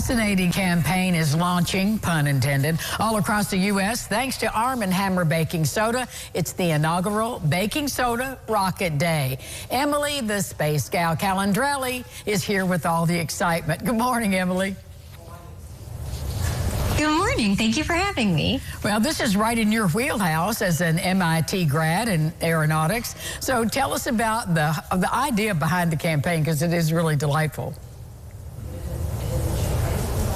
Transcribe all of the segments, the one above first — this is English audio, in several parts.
Fascinating campaign is launching, pun intended, all across the U.S. thanks to Arm & Hammer Baking Soda. It's the inaugural Baking Soda Rocket Day. Emily, the Space Gal Calandrelli, is here with all the excitement. Good morning, Emily. Good morning. Thank you for having me. Well, this is right in your wheelhouse as an MIT grad in aeronautics. So tell us about the idea behind the campaign, because it is really delightful.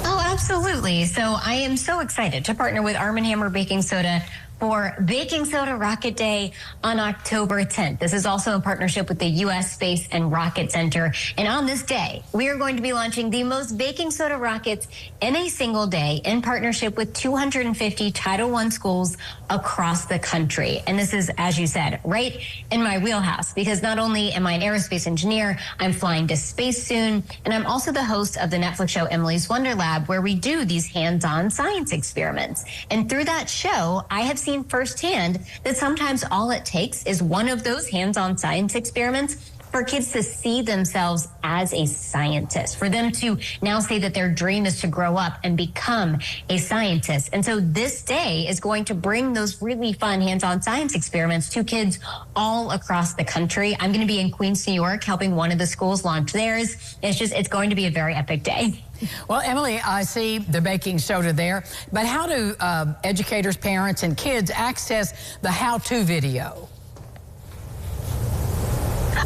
Oh, absolutely. So I am so excited to partner with Arm & Hammer Baking Soda for Baking Soda Rocket Day on October 10th. This is also in partnership with the U.S. Space and Rocket Center. And on this day, we are going to be launching the most baking soda rockets in a single day in partnership with 250 Title I schools across the country. And this is, as you said, right in my wheelhouse, because not only am I an aerospace engineer, I'm flying to space soon, and I'm also the host of the Netflix show Emily's Wonder Lab, where we do these hands-on science experiments. And through that show, I have seen firsthand that sometimes all it takes is one of those hands-on science experiments for kids to see themselves as a scientist, for them to now say that their dream is to grow up and become a scientist. And so this day is going to bring those really fun hands-on science experiments to kids all across the country. I'm going to be in Queens, New York, helping one of the schools launch theirs. It's going to be a very epic day. Well, Emily, I see the baking soda there, but how do educators, parents, and kids access the how-to video?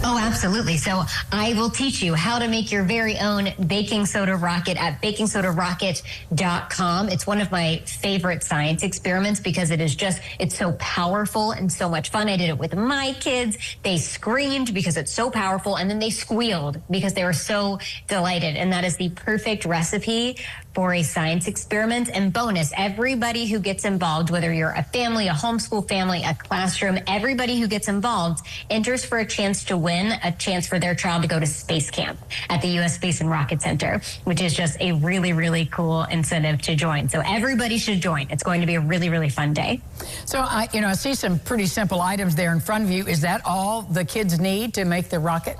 Oh, absolutely. So I will teach you how to make your very own baking soda rocket at bakingsodarocket.com. It's one of my favorite science experiments because it's so powerful and so much fun. I did it with my kids. They screamed because it's so powerful, and then they squealed because they were so delighted. And that is the perfect recipe for a science experiment. And bonus, everybody who gets involved, whether you're a family, a homeschool family, a classroom, everybody who gets involved enters for a chance to win a chance for their child to go to space camp at the U.S. Space and Rocket Center, which is just a really, really cool incentive to join. So everybody should join. It's going to be a really, really fun day. So I see some pretty simple items there in front of you. Is that all the kids need to make the rocket?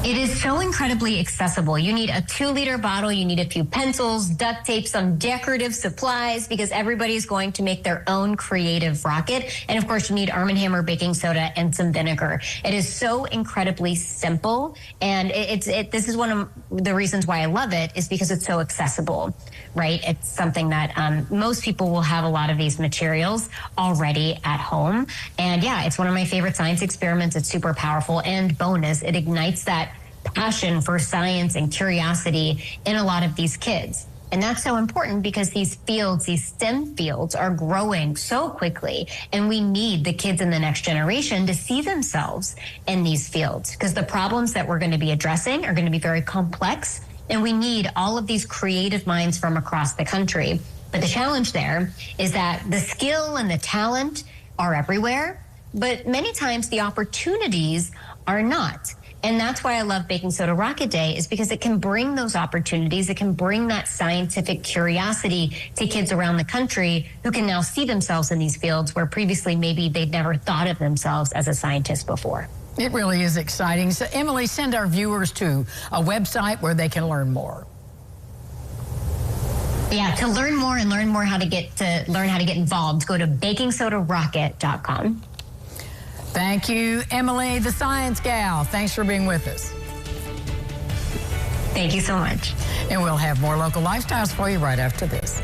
It is so incredibly accessible. You need a 2-liter bottle, you need a few pencils, duct tape, some decorative supplies, because everybody's going to make their own creative rocket. And of course, you need Arm & Hammer baking soda and some vinegar. It is so incredibly simple, and this is one of the reasons why I love it, is because it's so accessible, right? It's something that most people will have a lot of these materials already at home. And yeah, it's one of my favorite science experiments. It's super powerful, and bonus, it ignites that passion for science and curiosity in a lot of these kids. And that's so important because these fields, these STEM fields, are growing so quickly, and we need the kids in the next generation to see themselves in these fields, because the problems that we're going to be addressing are going to be very complex, and we need all of these creative minds from across the country. But the challenge there is that the skill and the talent are everywhere, but many times the opportunities are not. And that's why I love Baking Soda Rocket Day, is because it can bring those opportunities. It can bring that scientific curiosity to kids around the country who can now see themselves in these fields where previously maybe they'd never thought of themselves as a scientist before. It really is exciting. So, Emily, send our viewers to a website where they can learn more. Yeah, to learn more and learn how to get involved, go to bakingsodarocket.com. Thank you, Emily, the Science Gal. Thanks for being with us. Thank you so much. And we'll have more local lifestyles for you right after this.